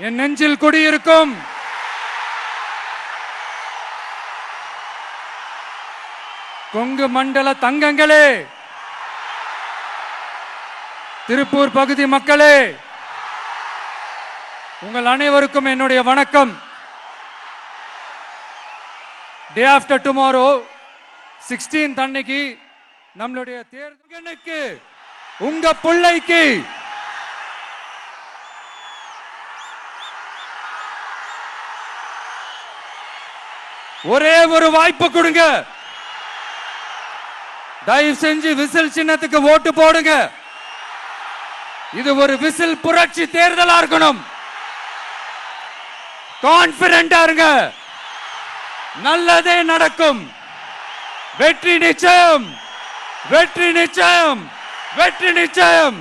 என் நெஞ்சில் குடியிருக்கும் கொங்கு மண்டல தங்கங்களே, திருப்பூர் பகுதி மக்களே, உங்கள் அனைவருக்கும் என்னுடைய வணக்கம். டே ஆஃப்டர் டுமாரோ 16th அன்னைக்கு நம்மளுடைய தேர்தலுக்கு உங்க பிள்ளைக்கு ஒரே ஒரு வாய்ப்பு கொடுங்க. தயவு செஞ்சு விசில் சின்னத்துக்கு ஓட்டு போடுங்க. இது ஒரு விசில் புரட்சி தேர்தலா இருக்கணும். கான்பிடென்டா இருங்க. நல்லதே நடக்கும். வெற்றி நிச்சயம், வெற்றி நிச்சயம், வெற்றி நிச்சயம்.